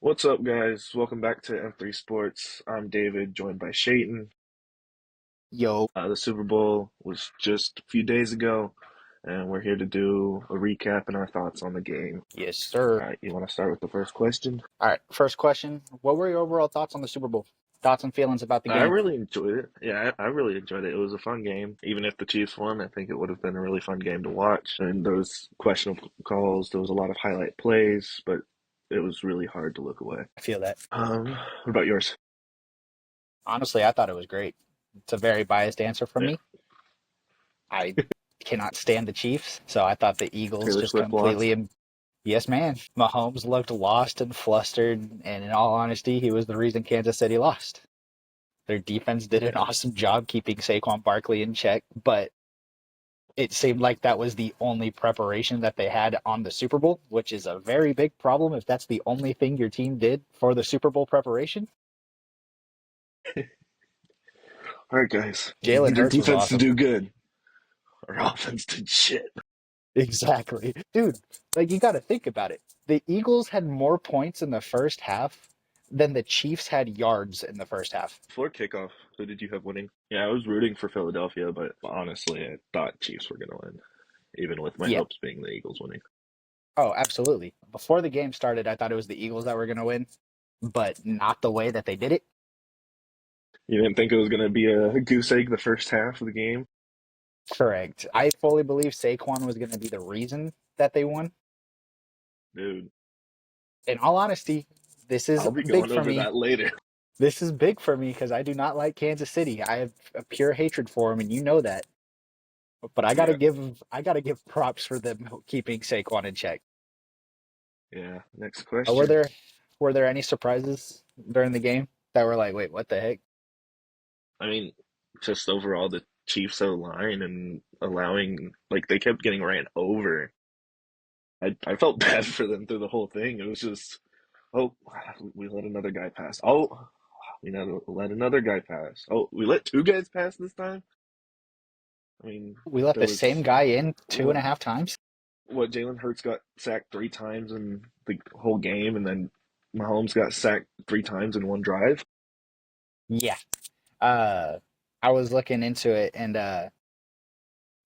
What's up, guys? Welcome back to M3 Sports. I'm David, joined by Cheyton. Yo, The Super Bowl was just a few days ago, and we're here to do a recap and our thoughts on the game. yes, sir. All right, you want to start with the first question? All right, first question. What were your overall thoughts on the Super Bowl? Thoughts and feelings about the I game? really enjoyed it. Yeah, I really enjoyed it. It was a fun game. Even if the Chiefs won, I think it would have been a really fun game to watch. And there was questionable calls. There was a lot of highlight plays, but it was really hard to look away. I feel that. What about yours? Honestly, I thought it was great. It's a very biased answer from Yeah, me. I cannot stand the Chiefs, so I thought the Eagles Taylor just Swift lost. completely. Yes, man. Mahomes looked lost and flustered, and in all honesty, he was the reason Kansas City lost. Their defense did an awesome job keeping Saquon Barkley in check, but it seemed like that was the only preparation that they had on the Super Bowl, which is a very big problem if that's the only thing your team did for the Super Bowl preparation. All right, guys. We Jalen need our Hurts was defense to awesome. do good. Our offense did shit. Exactly. Dude, like you got to think about it. The Eagles had more points in the first half than the Chiefs had yards in the first half. Before kickoff, who did you have winning? Yeah, I was rooting for Philadelphia, but honestly, I thought Chiefs were going to win, even with my Yeah. hopes being the Eagles winning. Oh, absolutely. Before the game started, I thought it was the Eagles that were going to win, but not the way that they did it. You didn't think it was going to be a goose egg the first half of the game? Correct. I fully believe Saquon was going to be the reason that they won. Dude, In all honesty, this is I'll be big going for over me. that later. This is big for me because I do not like Kansas City. I have a pure hatred for them, and you know that. But Yeah, I gotta give props for them keeping Saquon in check. yeah. Next Uh, Were question. there were there any surprises during the game that were like, wait, what the heck? I mean, just overall, the Chiefs O line and allowing, like, they kept getting ran over. I felt bad for them through the whole thing. It was just, oh, we let another guy pass. Oh, we never let another guy pass. Oh, we let two guys pass this time. I mean, We let there the was same guy in two and what a half times. Jalen Hurts got sacked three times in the whole game, and then Mahomes got sacked three times in one drive. Yeah. Uh, I was looking into it, and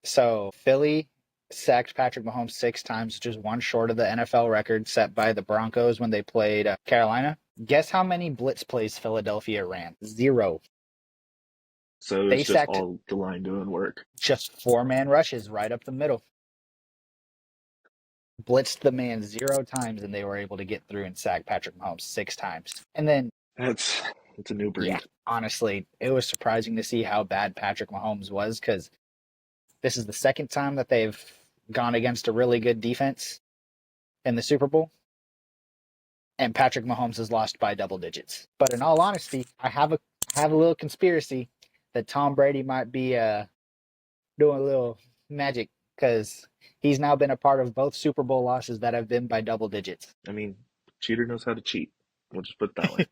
so Philly sacked Patrick Mahomes 6 times, which is one short of the NFL record set by the Broncos when they played Carolina. Guess how many blitz plays Philadelphia ran? Zero. So it They was just sacked all the line doing work. just four-man rushes right up the middle. Blitzed the man 0 times, and they were able to get through and sack Patrick Mahomes 6 times. And then, That's it's a new yeah, breed. honestly, it was surprising to see how bad Patrick Mahomes was because this is the second time that they've gone against a really good defense in the Super Bowl, and Patrick Mahomes has lost by double digits. But in all honesty, I have a little conspiracy that Tom Brady might be doing a little magic because he's now been a part of both Super Bowl losses that have been by double digits. I mean, cheater knows how to cheat. We'll just put it that way.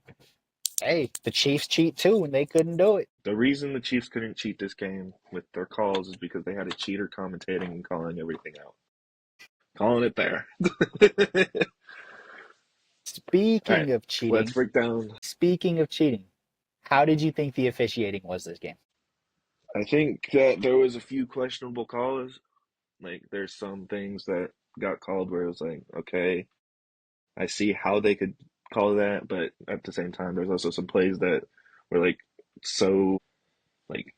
Hey, the Chiefs cheat too when they couldn't do it. The reason the Chiefs couldn't cheat this game with their calls is because they had a cheater commentating and calling everything out. Calling it there. All right, Speaking of let's cheating, break down. speaking of cheating, how did you think the officiating was this game? I think that there was a few questionable calls. Like, there's some things that got called where it was like, okay, I see how they could call that, but at the same time, there's also some plays that were like so like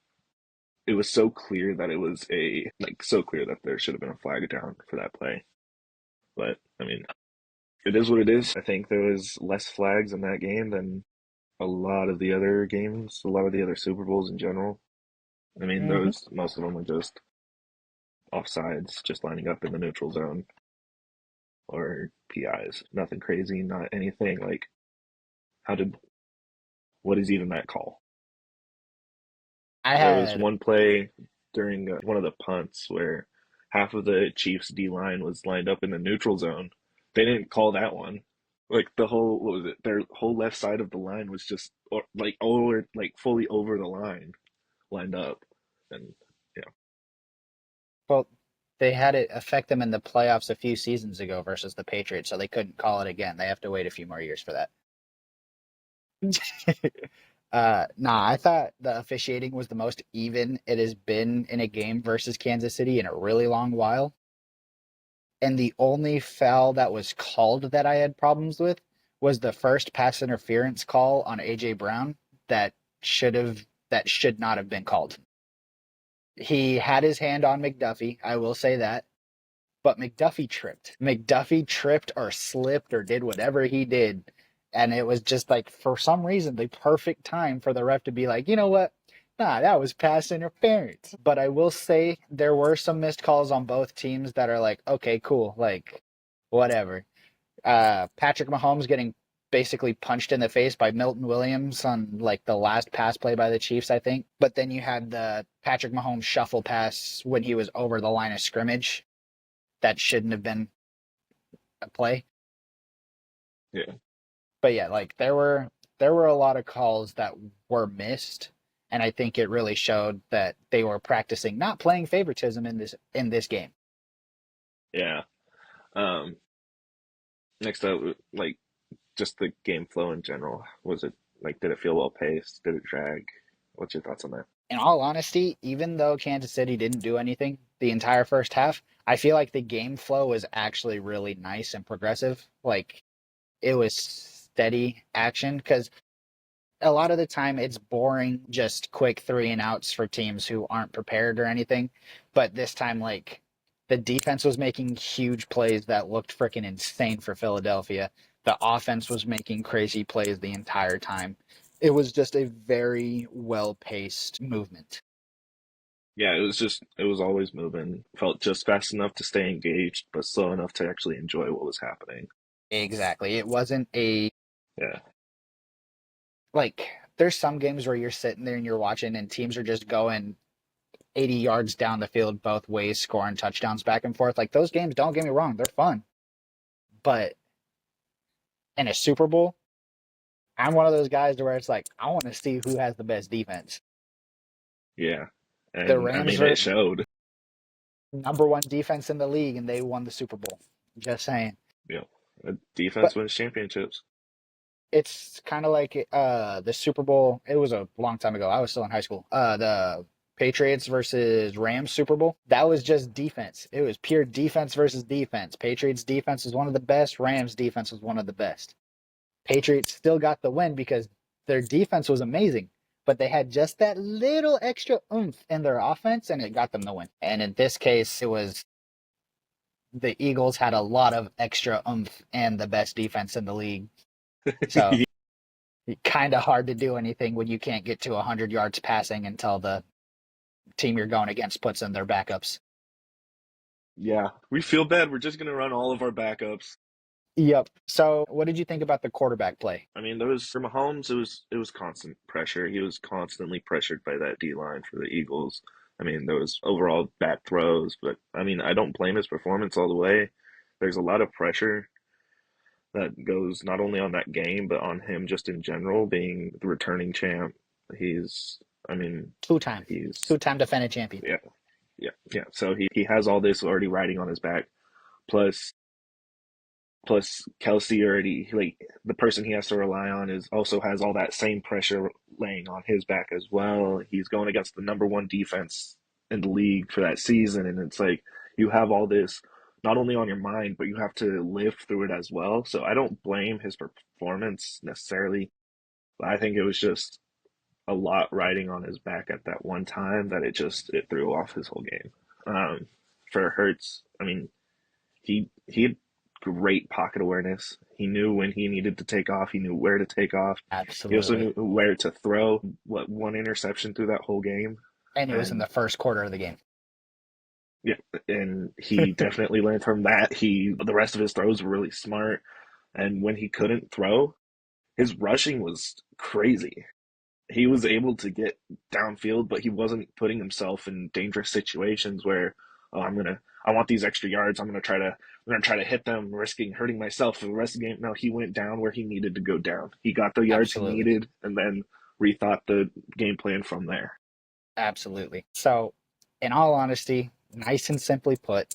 it was so clear that it was a like so clear that there should have been a flag down for that play. But I mean, it is what it is. I think there was less flags in that game than a lot of the other games, a lot of the other Super Bowls in general. I mean, Mm-hmm. those most of them were just offsides, just lining up in the neutral zone or PIs. Nothing crazy, not anything like how did what is even that call? I There was had one play during one of the punts where half of the Chiefs D line was lined up in the neutral zone. They didn't call that one. Like the whole what was it? Their whole left side of the line was just like over like fully over the line, lined up, and yeah, well, They had it affect them in the playoffs a few seasons ago versus the Patriots, so they couldn't call it again. They have to wait a few more years for that. Nah, I thought the officiating was the most even it has been in a game versus Kansas City in a really long while. And the only foul that was called that I had problems with was the first pass interference call on AJ Brown that should not have been called. He had his hand on McDuffie, I will say that, but McDuffie tripped. McDuffie tripped or slipped or did whatever he did. And it was just like, for some reason, the perfect time for the ref to be like, you know what? Nah, that was pass interference. But I will say there were some missed calls on both teams that are like, okay, cool, like, whatever. Patrick Mahomes getting basically punched in the face by Milton Williams on like the last pass play by the Chiefs, I think. But then you had the Patrick Mahomes shuffle pass when he was over the line of scrimmage. That shouldn't have been a play. Yeah. But yeah, like there were a lot of calls that were missed, and I think it really showed that they were practicing not playing favoritism in this game. Yeah. Um, Next up, like just the game flow in general. Was it like, did it feel well paced? Did it drag? What's your thoughts on that? In all honesty, even though Kansas City didn't do anything the entire first half, I feel like the game flow was actually really nice and progressive. Like it was steady action because a lot of the time it's boring, just quick three and outs for teams who aren't prepared or anything. But this time, like, the defense was making huge plays that looked freaking insane for Philadelphia. The offense was making crazy plays the entire time. It was just a very well paced movement. Yeah, it was always moving. Felt just fast enough to stay engaged, but slow enough to actually enjoy what was happening. Exactly. It wasn't a, Yeah. like, there's some games where you're sitting there and you're watching and teams are just going 80 yards down the field both ways, scoring touchdowns back and forth. Like those games, don't get me wrong, they're fun. But in a Super Bowl, I'm one of those guys where it's like, I want to see who has the best defense. Yeah. The And I Rams mean, it are showed. number one defense in the league, and they won the Super Bowl. Just saying. You know, the defense But wins championships. it's kind of like the Super Bowl. It was a long time ago. I was still in high school. The Patriots versus Rams Super Bowl. That was just defense. It was pure defense versus defense. Patriots defense was one of the best. Rams defense was one of the best. Patriots still got the win because their defense was amazing, but they had just that little extra oomph in their offense, and it got them the win. And in this case, it was the Eagles had a lot of extra oomph and the best defense in the league. So kind of hard to do anything when you can't get to 100 yards passing until the team you're going against puts in their backups. Yeah, we feel bad. We're just gonna run all of our backups. Yep. So, what did you think about the quarterback play? I mean, there was for Mahomes, it was constant pressure. He was constantly pressured by that D line for the Eagles. I mean, there was overall bad throws, but I mean, I don't blame his performance all the way. There's a lot of pressure that goes not only on that game, but on him just in general, being the returning champ. He's, I mean, Two time, he's, two-time defending champion. yeah, yeah. So he has all this already riding on his back. Plus, plus Kelsey already, like, the person he has to rely on is also has all that same pressure laying on his back as well. He's going against the number one defense in the league for that season, and it's like you have all this not only on your mind, but you have to live through it as well. So I don't blame his performance necessarily. But I think it was just a lot riding on his back at that one time that it threw off his whole game. For Hurts, I mean, he had great pocket awareness. He knew when he needed to take off. He knew where to take off. He also Absolutely. knew where to throw. What, one interception through that whole game, And it was in and the first quarter of the game. yeah, and he definitely learned from that. The rest of his throws were really smart, and when he couldn't throw, his rushing was crazy. He was able to get downfield, but he wasn't putting himself in dangerous situations where, oh, I want these extra yards. I'm gonna try to hit them, risking hurting myself for the rest of the game. No, he went down where he needed to go down. He got the yards he Absolutely. needed, and then rethought the game plan from there. Absolutely. So, in all honesty, nice and simply put,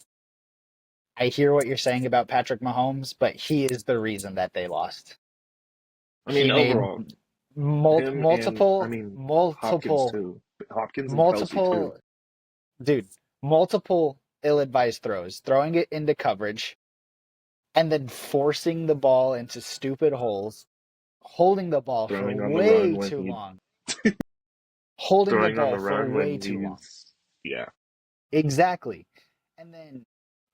I hear what you're saying about Patrick Mahomes, but he is the reason that they lost. I mean, He made overall, him and I mean Hopkins too. Hopkins and Kelsey too. multiple, dude, multiple ill-advised throws, throwing it into coverage, and then forcing the ball into stupid holes, holding the ball for Throwing on the run way when too he long, holding the throwing on ball the for run way when too long. yeah. Exactly. And then,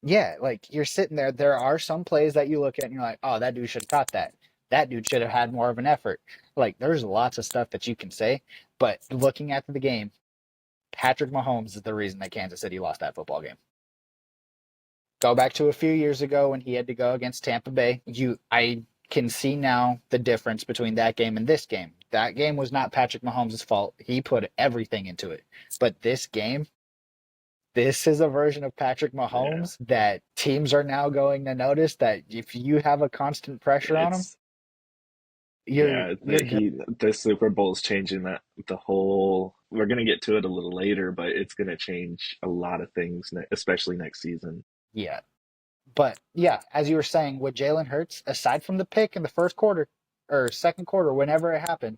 yeah, like you're sitting there. There are some plays that you look at and you're like, oh, that dude should have caught that. That dude should have had more of an effort. Like, there's lots of stuff that you can say, but looking at the game, Patrick Mahomes is the reason that Kansas City lost that football game. Go back to a few years ago when he had to go against Tampa Bay. I can see now the difference between that game and this game. That game was not Patrick Mahomes' fault. He put everything into it. But this game, this is a version of Patrick Yeah. Mahomes that teams are now going to notice that if you have a constant pressure on him, It's you're good. the Super Bowl is changing that the whole. We're gonna get to it a little later, but it's gonna change a lot of things, especially next season. Yeah. But yeah, as you were saying, with Jalen Hurts, aside from the pick in the first quarter or second quarter, whenever it happened,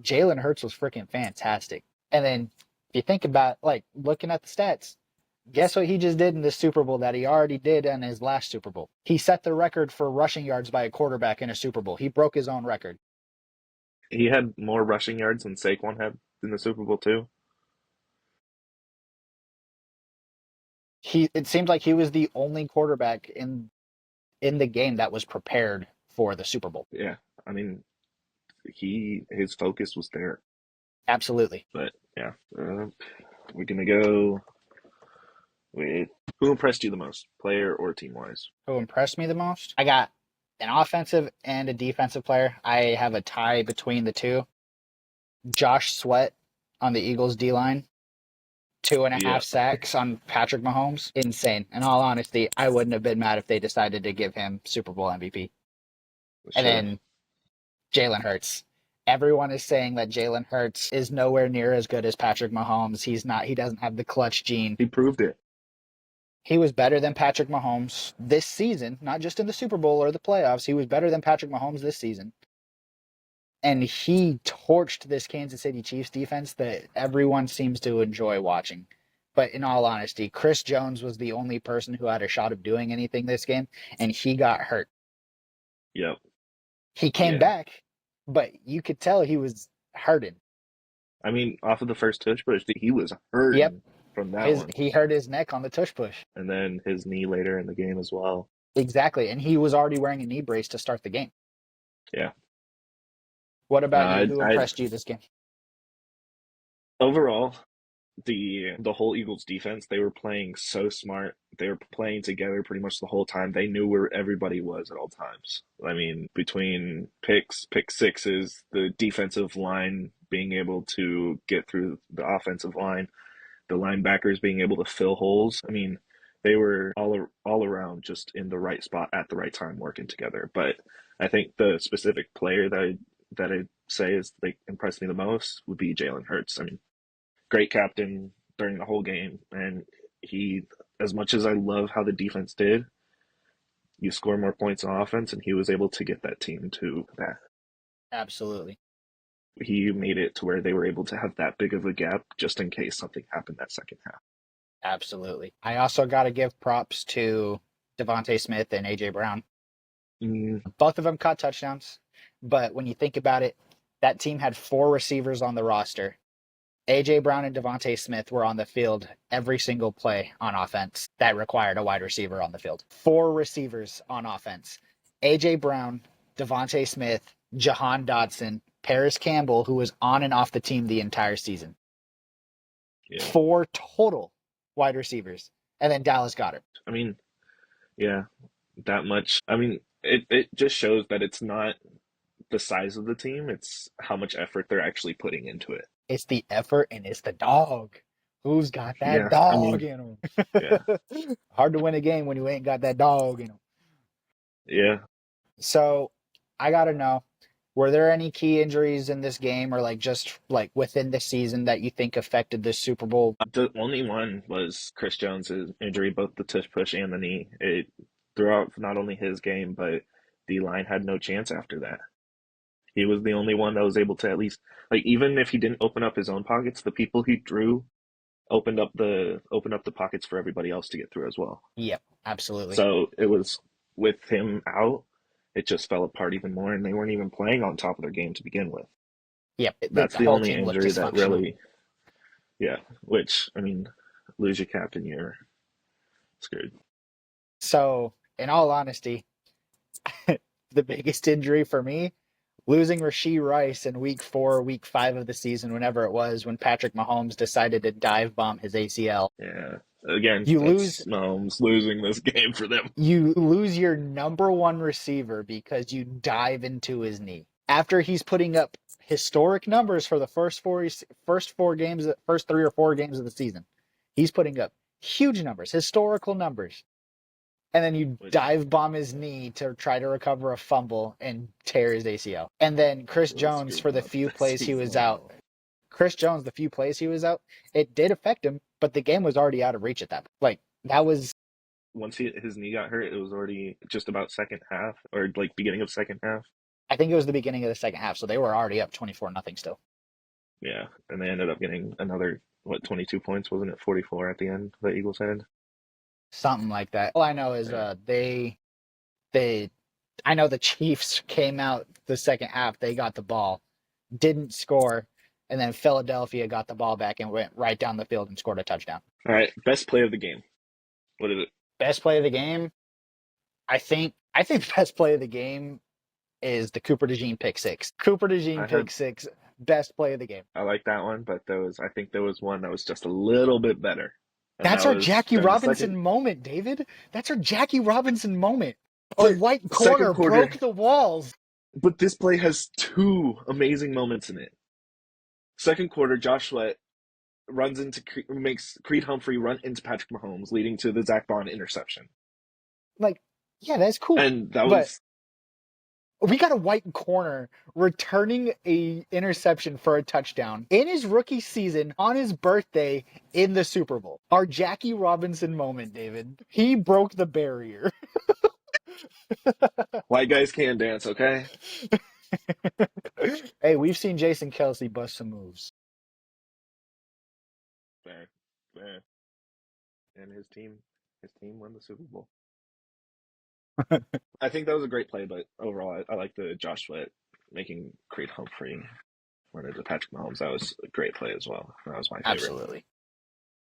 Jalen Hurts was freaking fantastic. And then if you think about like looking at the stats, guess what he just did in this Super Bowl that he already did in his last Super Bowl? He set the record for rushing yards by a quarterback in a Super Bowl. He broke his own record. He had more rushing yards than Saquon had in the Super Bowl too. It seems like he was the only quarterback in the game that was prepared for the Super Bowl. Yeah, I mean, his focus was there. Absolutely. But yeah, we're gonna go with who impressed you the most, player or team wise. Who impressed me the most? I got an offensive and a defensive player. I have a tie between the two. Josh Sweat on the Eagles D line, two and a Yeah, half sacks on Patrick Mahomes. Insane. In all honesty, I wouldn't have been mad if they decided to give him Super Bowl MVP. And sure. then Jalen Hurts. Everyone is saying that Jalen Hurts is nowhere near as good as Patrick Mahomes. He doesn't have the clutch gene. He proved it. He was better than Patrick Mahomes this season, not just in the Super Bowl or the playoffs. He was better than Patrick Mahomes this season. And he torched this Kansas City Chiefs defense that everyone seems to enjoy watching. But in all honesty, Chris Jones was the only person who had a shot of doing anything this game, and he got hurt. Yep. He came Yeah. back, but you could tell he was hurting. I mean, off of the first touch push, he was Yep, hurting from that one, he hurt his neck on the tush push. and then his knee later in the game as well. Exactly, and he was already wearing a knee brace to start the game. Yeah. What about you? Who I impressed you this game? overall, the whole Eagles defense, they were playing so smart. They were playing together pretty much the whole time. They knew where everybody was at all times. I mean, between pick sixes, the defensive line being able to get through the offensive line, the linebackers being able to fill holes. I mean, they were all around just in the right spot at the right time working together. But I think the specific player that I say is like impressed me the most would be Jalen Hurts. I mean, great captain during the whole game. And he, as much as I love how the defense did, you score more points on offense, and he was able to get that team to that. Absolutely. He made it to where they were able to have that big of a gap just in case something happened that second half. Absolutely. I also got to give props to Devontae Smith and AJ Brown. Mm, Both of them caught touchdowns, but when you think about it, that team had four receivers on the roster. AJ Brown and Devontae Smith were on the field every single play on offense that required a wide receiver on the field. Four receivers on offense. AJ Brown, Devontae Smith, Jahan Dotson, Paris Campbell, who was on and off the team the entire season. yeah. Four total wide receivers. And then Dallas Goedert. I mean, yeah, that much. I mean, it just shows that it's not the size of the team, it's how much effort they're actually putting into it. It's the effort and it's the dog. Who's got that Yeah, I dog mean, in yeah, him? Hard to win a game when you ain't got that dog in him. yeah. So I got to know, Were there any key injuries in this game or like just like within the season that you think affected the Super Bowl? The only one was Chris Jones's injury, both the tush push and the knee. It threw out not only his game, but the line had no chance after that. He was the only one that was able to at least, like, even if he didn't open up his own pockets, the people he drew opened up the pockets for everybody else to get through as well. Yep, absolutely. So it was, with him out, it just fell apart even more, and they weren't even playing on top of their game to begin with. Yep, That's the the whole only team looked injury that dysfunctional. really, yeah. Which, I mean, lose your captain, you're screwed. So, in all honesty, the biggest injury for me, losing Rashee Rice in week 4, week 5 of the season, whenever it was, when Patrick Mahomes decided to dive bomb his ACL. Yeah. Again, You lose that's Mahomes losing this game for them. you lose your number one receiver because you dive into his knee. After he's putting up historic numbers for the first 4 games, first 3 or 4 games of the season. He's putting up huge numbers, historical numbers. And then you Which dive bomb his knee to try to recover a fumble and tear his ACL. And then Chris really Jones, screwed for him the up few this plays he season was as out, well. Chris Jones, the few plays he was out, it did affect him, but the game was already out of reach at that point. Like, that was, Once his knee got hurt, it was already just about second half, or like beginning of second half. I think it was the beginning of the second half, so they were already up 24-0 still. Yeah, and they ended up getting another, what, 22 points, wasn't it? 44 at the end, the Eagles had. Something like that. All I know is Yeah. they I know the Chiefs came out the second half, they got the ball, didn't score, and then Philadelphia got the ball back and went right down the field and scored a touchdown. All right, best play of the game. What is it? Best play of the game, I think the best play of the game is the Cooper DeJean pick six. Cooper I DeJean pick heard six, best play of the game. I like that one, but I think there was one that was just a little bit better, and That's that our was Jackie during the second Robinson moment, David. That's our Jackie Robinson moment. Our but white second corner quarter. broke the walls. But this play has two amazing moments in it. Second quarter, Josh Sweat makes Creed Humphrey run into Patrick Mahomes, leading to the Zach Bond interception. Like, yeah, that's cool. And that But was we got a white corner returning a interception for a touchdown in his rookie season on his birthday in the Super Bowl. Our Jackie Robinson moment, David. He broke the barrier. white guys can't dance, okay? Hey, we've seen Jason Kelsey bust some moves. Fair, fair. And his team won the Super Bowl. I think that was a great play, but overall, I like the Josh Sweat making Creed Humphrey run into Patrick Mahomes. That was a great play as well. That was my favorite. Absolutely.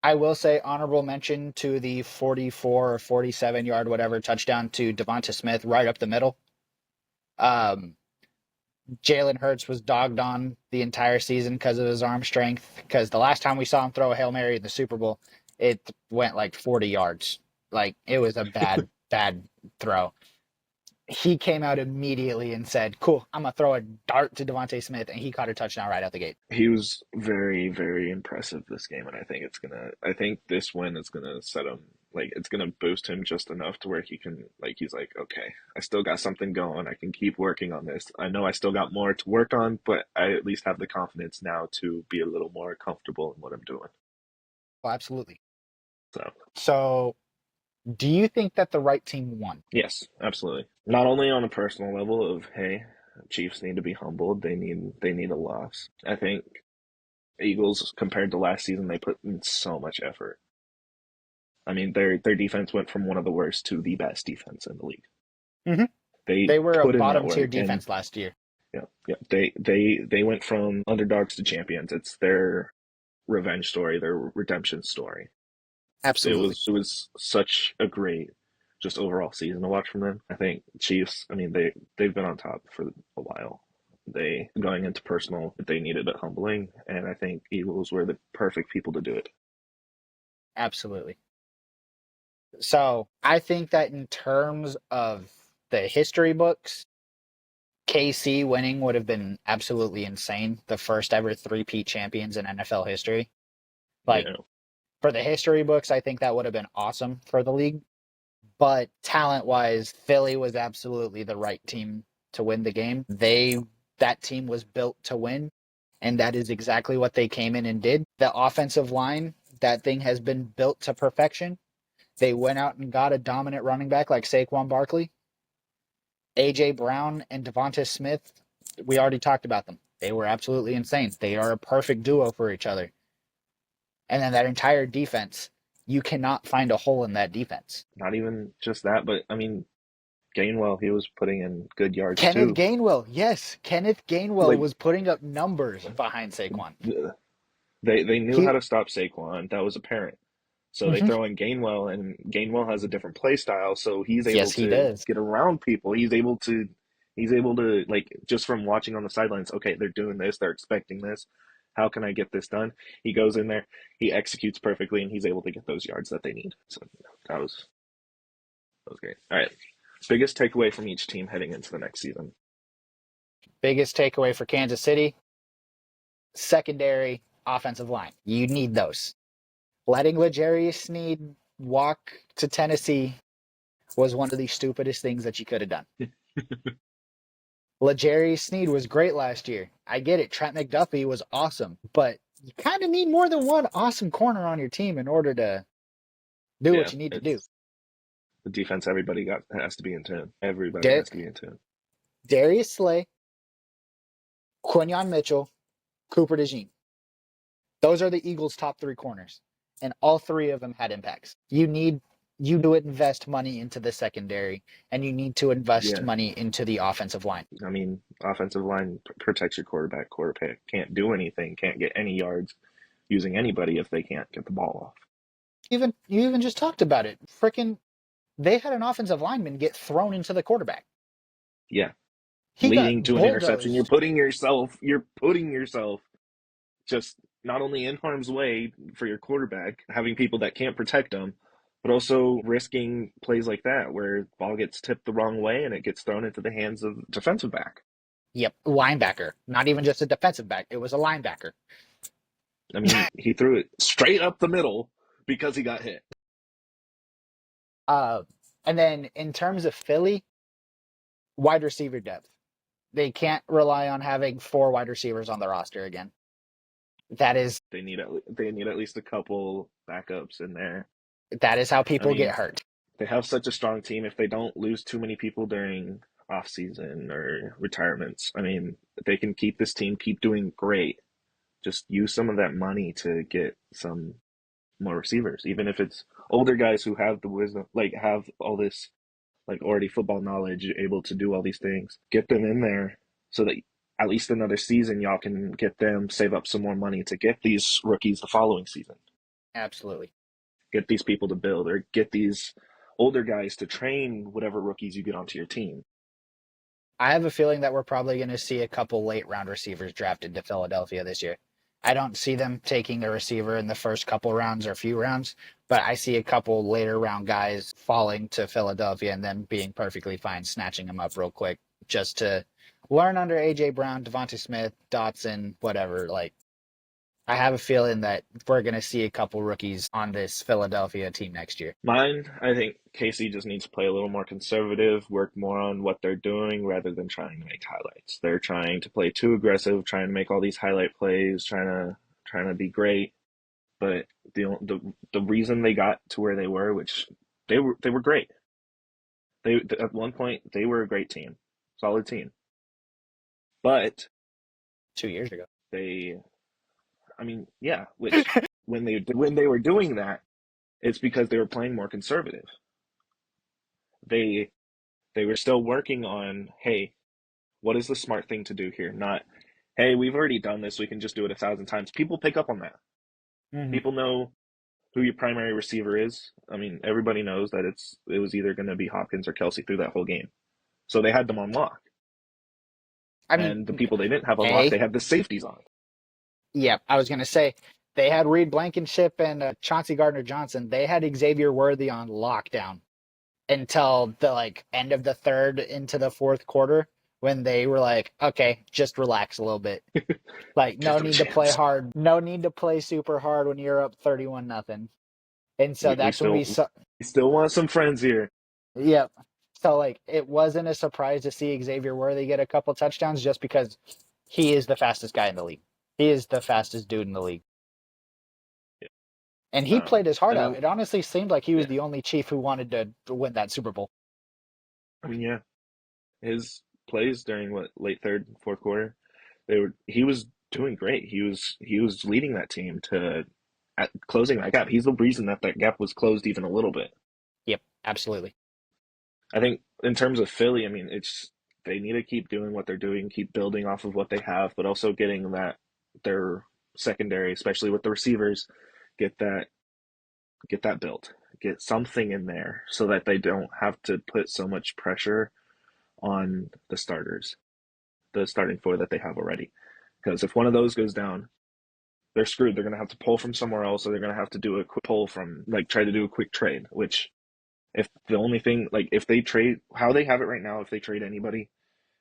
I will say honorable mention to the 44 or 47 yard, whatever, touchdown to Devonta Smith right up the middle. Jalen Hurts was dogged on the entire season because of his arm strength. Because the last time we saw him throw a Hail Mary in the Super Bowl, it went like 40 yards. Like, it was a bad, bad throw. He came out immediately and said, "Cool, I'm gonna throw a dart to Devonta Smith," and he caught a touchdown right out the gate. He was very, very impressive this game, and I think this win is gonna set him, like, it's gonna boost him just enough to where he can, like, he's like, okay, I still got something going. I can keep working on this. I know I still got more to work on, but I at least have the confidence now to be a little more comfortable in what I'm doing. Oh, absolutely. So, So, do you think that the right team won? yes, absolutely. Not only on a personal level of, hey, Chiefs need to be humbled. They need a loss. I think Eagles, compared to last season, they put in so much effort. I mean, their defense went from one of the worst to the best defense in the league. Mm-hmm. They They were a put in that bottom tier work, and defense last year. yeah, yeah, they went from underdogs to champions. It's their revenge story, their redemption story. It Absolutely. was such a great, just overall season to watch from them. I think Chiefs. I mean, they've been on top for a while. They going into personal, they needed a humbling, and I think Eagles were the perfect people to do it. Absolutely. So I think that in terms of the history books, KC winning would have been absolutely insane. The first ever three-peat champions in NFL history. Like, Yeah, for the history books, I think that would have been awesome for the league. But talent-wise, Philly was absolutely the right team to win the game. They that team was built to win, and that is exactly what they came in and did. The offensive line, that thing has been built to perfection. They went out and got a dominant running back like Saquon Barkley. A.J. Brown and Devonta Smith, we already talked about them. They were absolutely insane. They are a perfect duo for each other. And then that entire defense, you cannot find a hole in that defense. Not even just that, but I mean, Gainwell, he was putting in good yards Kenneth too. Gainwell, yes. Kenneth Gainwell Like was putting up numbers behind Saquon. they knew He, how to stop Saquon. That was apparent. So they Mhm. throw in Gainwell, and Gainwell has a different play style, so he's able Yes, he to does. get around people. He's able to like just from watching on the sidelines. Okay, they're doing this. They're expecting this. How can I get this done? He goes in there, he executes perfectly, and he's able to get those yards that they need. So that was great. All right, biggest takeaway from each team heading into the next season. Biggest takeaway for Kansas City, secondary, offensive line. You need those. Letting L'Jarius Sneed walk to Tennessee was one of the stupidest things that you could have done. L'Jarius Sneed was great last year. I get it. Trent McDuffie was awesome, but you kind of need more than one awesome corner on your team in order to do Yeah, what you need to do. it's the defense. Everybody got has to be in tune. Everybody Dar- has to be in tune. Darius Slay, Quinyon Mitchell, Cooper DeJean. Those are the Eagles' top three corners, and all three of them had impacts. You need to invest money into the secondary, and you need to invest Yeah, money into the offensive line. I mean, offensive line protects your quarterback. Quarterback can't do anything, can't get any yards using anybody if they can't get the ball off. You even just talked about it. Freaking, they had an offensive lineman get thrown into the quarterback. Yeah, He got leading to an interception. You're bulldozed. putting yourself just not only in harm's way for your quarterback, having people that can't protect them, but also risking plays like that where ball gets tipped the wrong way and it gets thrown into the hands of defensive back. Yep, linebacker. Not even just a defensive back. It was a linebacker. I mean, he threw it straight up the middle because he got hit. Uh, and then in terms of Philly, wide receiver depth. They can't rely on having 4 wide receivers on the roster again. That is They need at least a couple backups in there. how I people get mean, hurt. they have such a strong team. If they don't lose too many people during off season or retirements, I mean, they can keep this team keep doing great. Just use some of that money to get some more receivers, even if it's older guys who have the wisdom, like have all this like already football knowledge, able to do all these things. Get them in there so that at least another season y'all can get them, save up some more money to get these rookies the following season. Absolutely. Get these people to build or get these older guys to train whatever rookies you get onto your team. I have a feeling that we're probably going to see a couple late round receivers drafted to Philadelphia this year. I don't see them taking a receiver in the first couple rounds or few rounds, but I see a couple later round guys falling to Philadelphia and then being perfectly fine snatching them up real quick just to learn under A.J. Brown, Devonta Smith, Dotson, whatever. Like, I have a feeling that we're going to see a couple rookies on this Philadelphia team next year. Mine, I think Casey just needs to play a little more conservative, work more on what they're doing rather than trying to make highlights. They're trying to play too aggressive, trying to make all these highlight plays, trying to be great. But the reason they got to where they were, which they were great. They at one point they were a great team, solid team. But 2 years ago. they, I mean, yeah, which when they were doing that, it's because they were playing more conservative. They they were still working on, hey, what is the smart thing to do here? Not, hey, we've already done this, we can just do it 1,000 times. People pick up on that. Mm-hmm. People know who your primary receiver is. I mean, everybody knows that it was either going to be Hopkins or Kelsey through that whole game. So they had them on lock. I mean, And the people they didn't have on lock, A, they had the safeties on. yeah, I was going to say they had Reed Blankenship and Chauncey Gardner-Johnson. They had Xavier Worthy on lockdown until the end of the third into the fourth quarter when they were like, okay, just relax a little bit. Like, Give no them a need to play chance. hard. No need to play super hard when you're up 31-0. And so We that's when we still saw. we still want some friends here. Yep. So like it wasn't a surprise to see Xavier Worthy get a couple touchdowns just because he is the fastest guy in the league. He is the fastest dude in the league. Yeah. And he played his heart And out. It honestly seemed like he was yeah, the only Chief who wanted to win that Super Bowl. I mean, yeah, his plays during what late third, fourth quarter, he was doing great. He was leading that team to closing that gap. He's the reason that that gap was closed even a little bit. Yep, absolutely. I think in terms of Philly, I mean, it's they need to keep doing what they're doing, keep building off of what they have, but also getting that their secondary, especially with the receivers, get that get that built, get something in there so that they don't have to put so much pressure on the starters, the starting four that they have already. Because if one of those goes down, they're screwed. They're going to have to pull from somewhere else, or they're going to have to do a quick pull from, like, try to do a quick trade. Which, if the only thing, like, if they trade how they have it right now, if they trade anybody,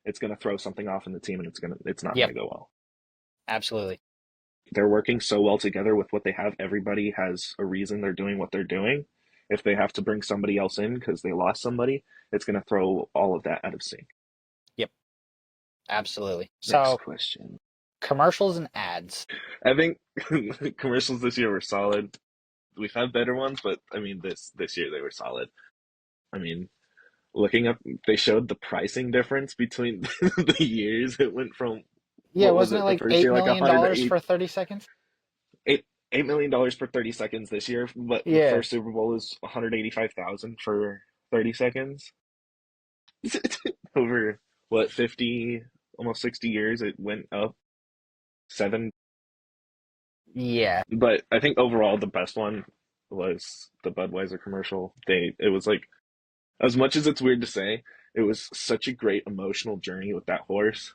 it's going to throw something off in the team, and it's not going Yep, to go well. absolutely. They're working so well together with what they have. Everybody has a reason they're doing what they're doing. If they have to bring somebody else in because they lost somebody, it's going to throw all of that out of sync. Yep, absolutely. Next So question. commercials and ads. I think commercials this year were solid. We've had better ones, but I mean this year they were solid. I mean, looking up, they showed the pricing difference between the years. It went from Yeah, what was wasn't it it the like first eight year like million 100 to dollars for 30 seconds? $8 million for 30 seconds this year, but the Yeah, first Super Bowl is 185,000 for 30 seconds. Over what 50, almost 60 years, it went up seven. yeah, But I think overall the best one was the Budweiser commercial. It was like, as much as it's weird to say, it was such a great emotional journey with that horse.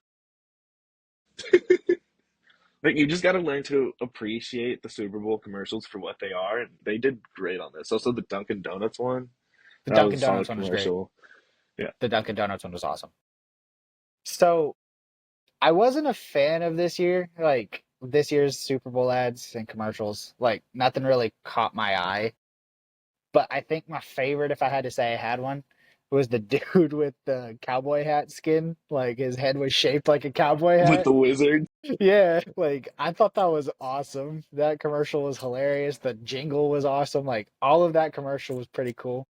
Like you just got to learn to appreciate the Super Bowl commercials for what they are, and they did great on this. Also, the Dunkin' Donuts one, the that was Dunkin' a Donuts solid one was great. commercial. Yeah, The Dunkin' Donuts one was awesome. So I wasn't a fan of this year, like this year's Super Bowl ads and commercials. Like nothing really caught my eye. But I think my favorite, if I had to say I had one, was the dude with the cowboy hat skin. Like his head was shaped like a cowboy with hat. the Wizard. Yeah, like I thought that was awesome. That commercial was hilarious. The jingle was awesome. Like all of that commercial was pretty cool.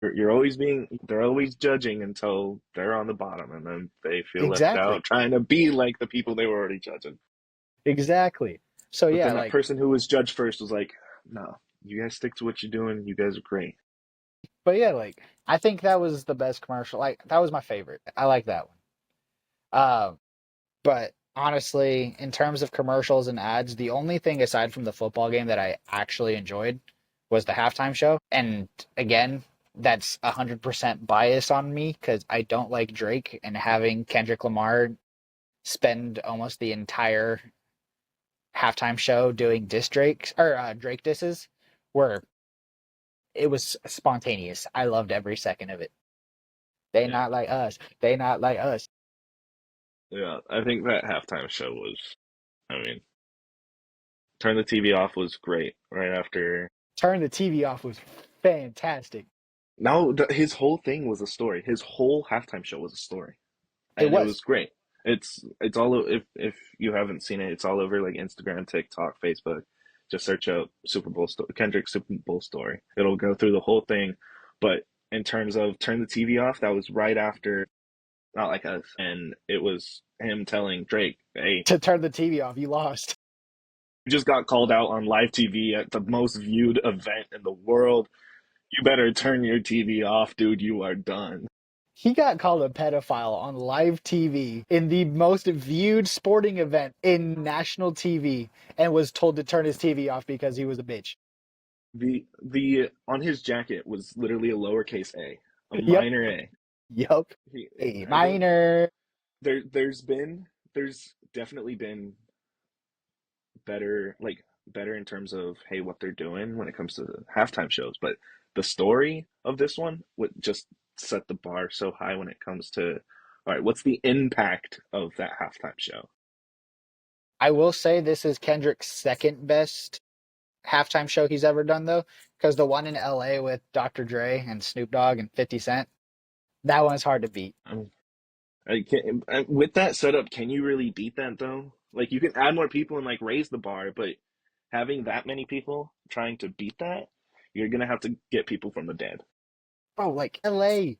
You're always they're always judging until they're on the bottom, and then they feel left Exactly. out, trying to be like the people they were already judging. Exactly. So But yeah, then that like person who was judged first was like, "No, you guys stick to what you're doing. You guys are great." but yeah, like I think that was the best commercial. Like that was my favorite. I like that one. But honestly, in terms of commercials and ads, the only thing aside from the football game that I actually enjoyed was the halftime show. And again, that's 100% bias on me because I don't like Drake, and having Kendrick Lamar spend almost the entire halftime show doing Drake disses where it was spontaneous. I loved every second of it. They Yeah, not like us. They not like us. yeah. I think that halftime show was. I mean, turn the TV off was great right after. Turn the TV off was fantastic. No, his whole thing was a story. His whole halftime show was a story, It and it was. was great. It's all if you haven't seen it, it's all over like Instagram, TikTok, Facebook. Just search out Kendrick Super Bowl story. It'll go through the whole thing. But in terms of turn the TV off, that was right after Not Like Us, and it was him telling Drake, "Hey, To turn the TV off, you lost. you just got called out on live TV at the most viewed event in the world. You better turn your TV off, dude. You are done." He got called a pedophile on live TV in the most viewed sporting event in national TV and was told to turn his TV off because he was a bitch. The on his jacket was literally a lowercase a Yep. minor a. Yup. He, A I think minor. there's definitely been better in terms of hey what they're doing when it comes to halftime shows, but the story of this one would just set the bar so high when it comes to all right, what's the impact of that halftime show? I will say this is Kendrick's second best halftime show he's ever done, though, because the one in LA with Dr. Dre and Snoop Dogg and 50 Cent, That one's hard to beat. Um, with that setup, can you really beat that though? Like you can add more people and like raise the bar, but having that many people trying to beat that, you're gonna have to get people from the dead. Bro, like LA.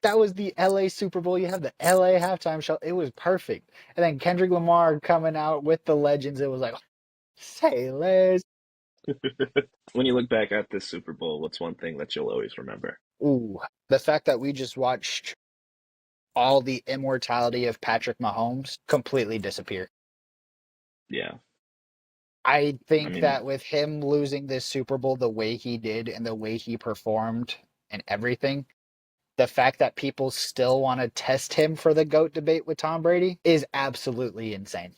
That was the LA Super Bowl. You have the LA halftime show. It was perfect. And then Kendrick Lamar coming out with the legends. It was like, say less. When you look back at this Super Bowl, what's one thing that you'll always remember? Ooh. The fact that we just watched all the immortality of Patrick Mahomes completely disappear. Yeah, I I think mean, that with him losing this Super Bowl the way he did and the way he performed and everything, the fact that people still want to test him for the GOAT debate with Tom Brady is absolutely insane.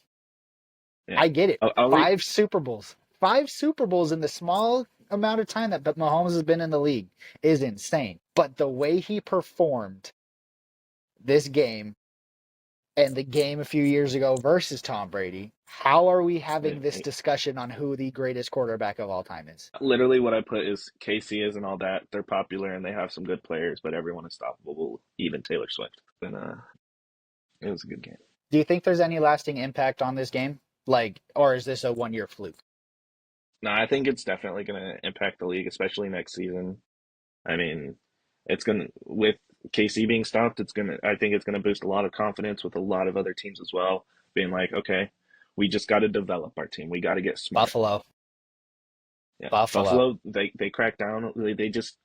yeah. I get it. I'll re Five Super Bowls. Five Super Bowls in the small amount of time that Mahomes has been in the league is insane. But the way he performed this game and the game a few years ago versus Tom Brady, how are we having this discussion on who the greatest quarterback of all time is? literally what I put is KC is and all that. They're popular and they have some good players, but everyone is stoppable, even Taylor Swift. And it was a good game. Do you think there's any lasting impact on this game? Like, or is this a 1 year fluke? No, I think it's definitely going to impact the league, especially next season. I mean, it's going to, with KC being stopped, I think it's going to boost a lot of confidence with a lot of other teams as well, being like, okay, we just got to develop our team. We got to get smart. Buffalo. Yeah. Buffalo. Buffalo, they crack down. They just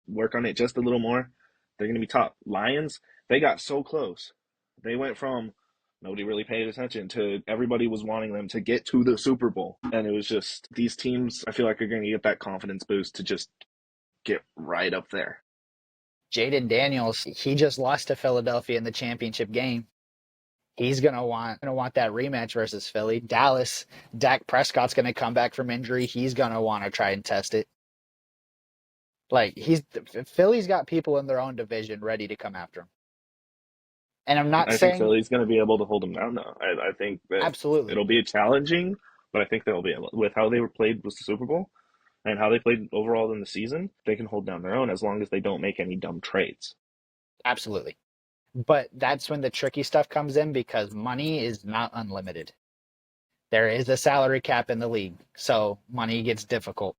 work on it just a little more. They're going to be top. Lions, they got so close. They went from nobody really paid attention to everybody was wanting them to get to the Super Bowl. And it was just these teams, I feel like, are going to get that confidence boost to just get right up there. Jaden Daniels, he just lost to Philadelphia in the championship game. He's gonna want that rematch versus Philly. Dallas, Dak Prescott's gonna come back from injury. He's gonna want to try and test it. Like Philly's got people in their own division ready to come after him. And I'm not I think saying Philly's going to be able to hold them down, though. I think that absolutely, it'll be challenging, but I think they'll be able, with how they were played with the Super Bowl and how they played overall in the season, they can hold down their own as long as they don't make any dumb trades. absolutely. But that's when the tricky stuff comes in because money is not unlimited. There is a salary cap in the league, so money gets difficult.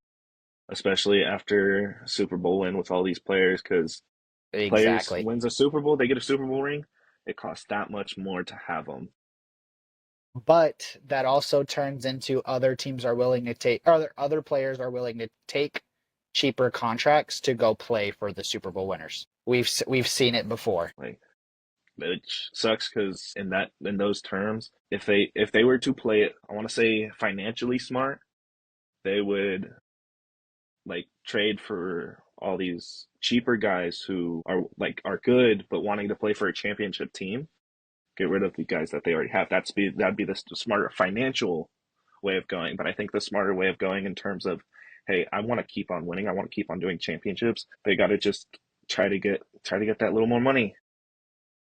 Especially after Super Bowl win with all these players, because players Exactly. wins a Super Bowl, they get a Super Bowl ring. It costs that much more to have them. But that also turns into other teams are willing to take, or other players are willing to take cheaper contracts to go play for the Super Bowl winners. We've seen it before. Like, which sucks because in those terms, if they were to play it, I want to say financially smart, they would like trade for all these cheaper guys who are good but wanting to play for a championship team. Get rid of the guys that they already have. That'd be the smarter financial way of going. But I think the smarter way of going in terms of, hey, I want to keep on winning. I want to keep on doing championships. They got to just try to get that little more money.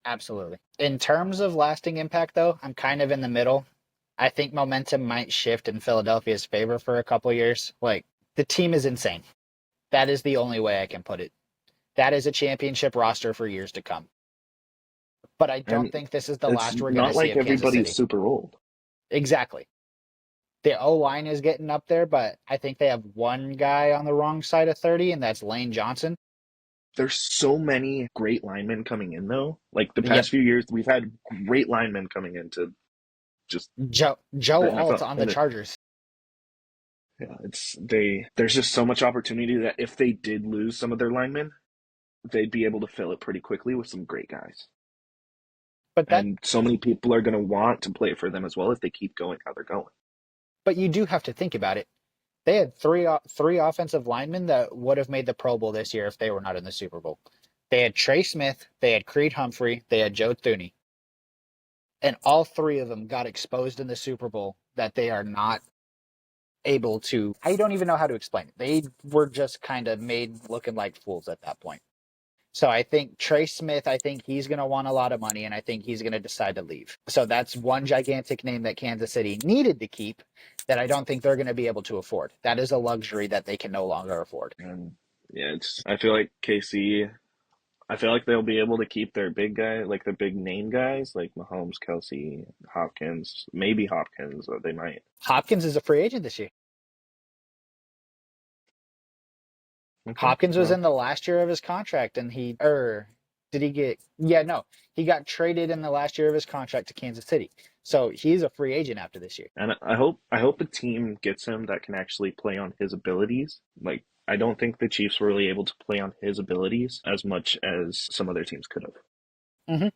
Absolutely. In terms of lasting impact, though, I'm kind of in the middle. I think momentum might shift in Philadelphia's favor for a couple years. Like, the team is insane. That is the only way I can put it. That is a championship roster for years to come. But I don't And think this is the it's last we're going to not see like of Kansas everybody's City. super old. Exactly. The O line is getting up there, but I think they have one guy on the wrong side of 30, and that's Lane Johnson. There's so many great linemen coming in though. Like the Yep. past few years, we've had great linemen coming into just the Joe Alt NFL. on the And Chargers. yeah, there's just so much opportunity that if they did lose some of their linemen, they'd be able to fill it pretty quickly with some great guys. But that And so many people are going to want to play for them as well if they keep going how they're going. but you do have to think about it. They had three offensive linemen that would have made the Pro Bowl this year if they were not in the Super Bowl. They had Trey Smith, they had Creed Humphrey, they had Joe Thuney. And all three of them got exposed in the Super Bowl that they are not able to. I don't even know how to explain it. They were just kind of made looking like fools at that point. So I think Trey Smith, I think he's going to want a lot of money, and I think he's going to decide to leave. So that's one gigantic name that Kansas City needed to keep that I don't think they're going to be able to afford. That is a luxury that they can no longer afford. And yeah, I feel like KC, I feel like they'll be able to keep their big guy, like their big name guys, like Mahomes, Kelsey, Hopkins, maybe Hopkins. Or they might. Hopkins is a free agent this year. Okay. Hopkins was Well, in the last year of his contract, and did he get? Yeah, no, he got traded in the last year of his contract to Kansas City. So he's a free agent after this year. and I hope a team gets him that can actually play on his abilities. Like I don't think the Chiefs were really able to play on his abilities as much as some other teams could have. Hmm.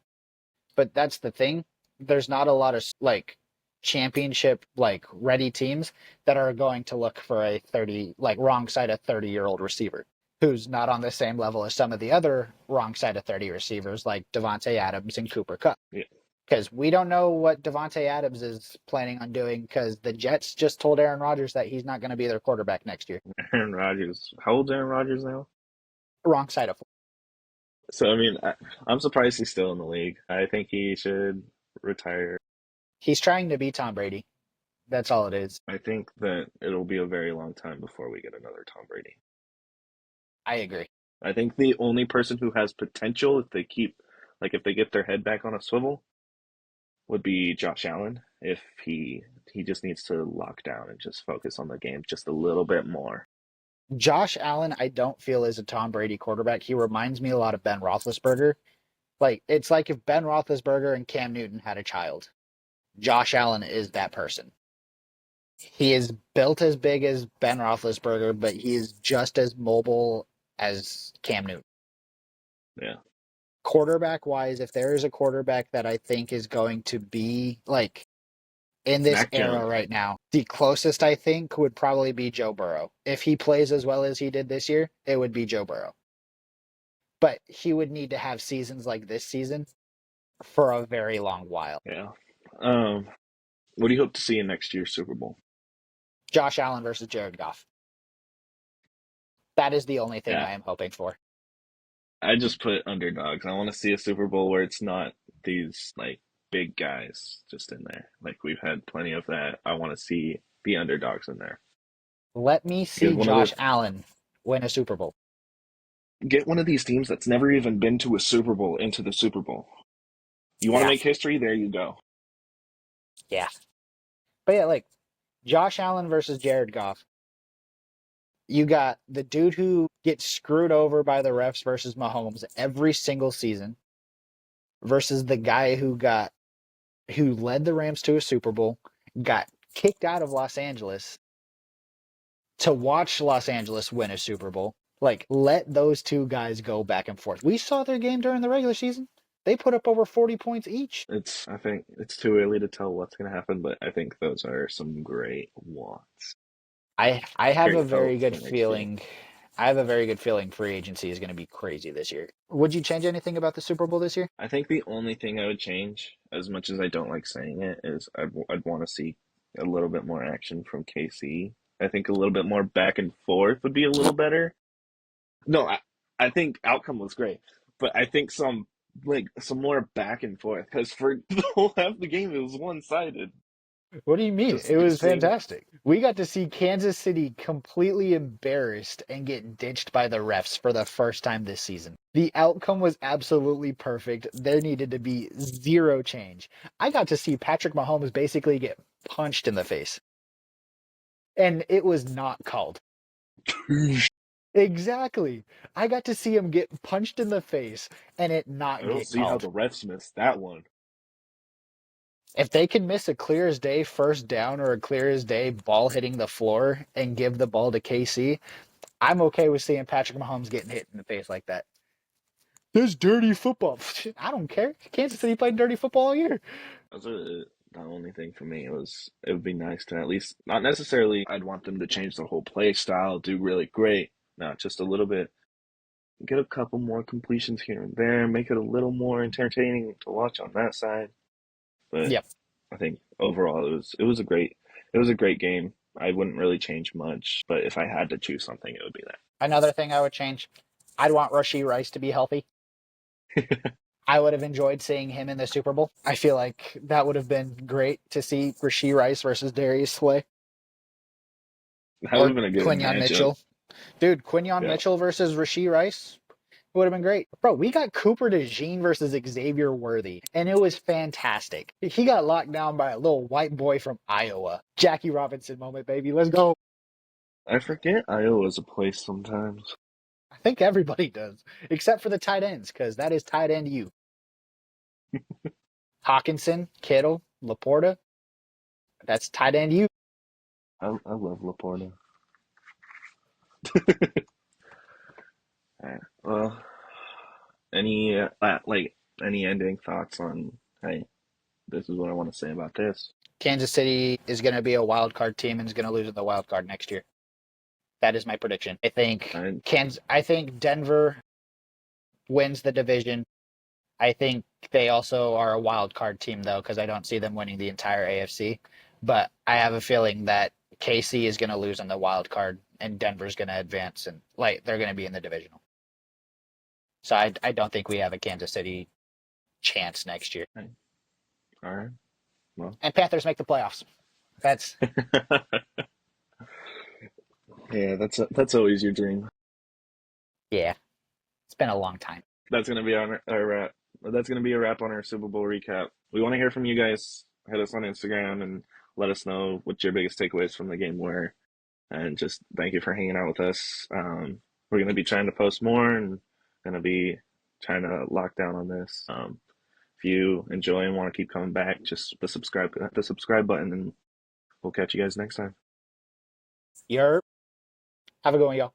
But that's the thing. There's not a lot of like championship like ready teams that are going to look for a 30 like wrong side of 30-year-old receiver who's not on the same level as some of the other wrong side of 30 receivers like Devontae Adams and Cooper Kupp. Yeah. Because we don't know what Devontae Adams is planning on doing because the Jets just told Aaron Rodgers that he's not going to be their quarterback next year. Aaron Rodgers. How old's Aaron Rodgers now? Wrong side of. So I mean, I'm surprised he's still in the league. I think he should retire. He's trying to be Tom Brady. That's all it is. I think that it'll be a very long time before we get another Tom Brady. I agree. I think the only person who has potential if they get their head back on a swivel, would be Josh Allen. If he just needs to lock down and just focus on the game just a little bit more. Josh Allen, I don't feel is a Tom Brady quarterback. He reminds me a lot of Ben Roethlisberger. Like it's like if Ben Roethlisberger and Cam Newton had a child. Josh Allen is that person. He is built as big as Ben Roethlisberger, but he is just as mobile as Cam Newton. Yeah. Quarterback wise, if there is a quarterback that I think is going to be like in this Mac era Jones. right now, the closest I think would probably be Joe Burrow. If he plays as well as he did this year, it would be Joe Burrow. But he would need to have seasons like this season for a very long while. Yeah. Um, what do you hope to see in next year's Super Bowl? Josh Allen versus Jared Goff. That is the only thing Yeah. I am hoping for. I just put underdogs. I want to see a Super Bowl where it's not these like big guys just in there. Like we've had plenty of that. I want to see the underdogs in there. Let me Because see Josh Allen win a Super Bowl. get one of these teams that's never even been to a Super Bowl into the Super Bowl. You want to Yeah. make history? There you go. Yeah. But yeah, like Josh Allen versus Jared Goff. You got the dude who gets screwed over by the refs versus Mahomes every single season versus the guy who led the Rams to a Super Bowl, got kicked out of Los Angeles to watch Los Angeles win a Super Bowl. Like, let those two guys go back and forth. We saw their game during the regular season. They put up over 40 points each. I think it's too early to tell what's going to happen, but I think those are some great wants. I have a Great very hope for good next year. feeling. I have a very good feeling free agency is going to be crazy this year. Would you change anything about the Super Bowl this year? I think the only thing I would change, as much as I don't like saying it, is I'd want to see a little bit more action from KC. I think a little bit more back and forth would be a little better. No, I think outcome was great, but I think some more back and forth because for the whole half the game it was one sided. What do you mean? It was Just seeing fantastic. We got to see Kansas City completely embarrassed and get ditched by the refs for the first time this season. The outcome was absolutely perfect. There needed to be zero change. I got to see Patrick Mahomes basically get punched in the face. And it was not called. Exactly. I got to see him get punched in the face and it I not don't get see how called. the refs missed that one. If they can miss a clear as day first down or a clear as day ball hitting the floor and give the ball to KC, I'm okay with seeing Patrick Mahomes getting hit in the face like that. There's dirty football. I don't care. Kansas City played dirty football all year. That's the only thing for me. It would be nice to at least not necessarily. I'd want them to change the whole play style, do really great. Not just a little bit. Get a couple more completions here and there, make it a little more entertaining to watch on that side. But Yep. I think overall it was a great game. I wouldn't really change much, but if I had to choose something, it would be Another thing I would change, I'd want Rashee Rice to be healthy. that. I would have enjoyed seeing him in the Super Bowl. I feel like that would have been great to see Rashee Rice versus Darius Slay That would or have been a good Quinyon matchup. Mitchell. Dude, Quinyon Yeah. Mitchell versus Rashee Rice. It would have been great. Bro, we got Cooper DeJean versus Xavier Worthy, and it was fantastic. He got locked down by a little white boy from Iowa. Jackie Robinson moment, baby. Let's go. I forget Iowa's a place sometimes. I think everybody does, except for the tight ends, because that is tight end you. Hawkinson, Kittle, Laporta. That's tight end you. I love Laporta. Alright, well, any any ending thoughts on, hey, this is what I want to say about this? Kansas City is going to be a wild card team and is going to lose in the wild card next year. That is my prediction. I I think Denver wins the division. I think they also are a wild card team though, because I don't see them winning the entire AFC. But I have a feeling that KC is going to lose on the wild card and Denver's going to advance and like they're going to be in the divisional. So I don't think we have a Kansas City chance next year. all right. Well, And Panthers make the playoffs. That's yeah, that's always your dream. yeah. It's been a long time. That's gonna be our wrap. That's gonna be a wrap on our Super Bowl recap. We want to hear from you guys. Hit us on Instagram and let us know what your biggest takeaways from the game were. And just thank you for hanging out with us. We're gonna be trying to post more and gonna be trying to lock down on this. If you enjoy and want to keep coming back, just the subscribe button, and we'll catch you guys next time. You're have a good one, y'all.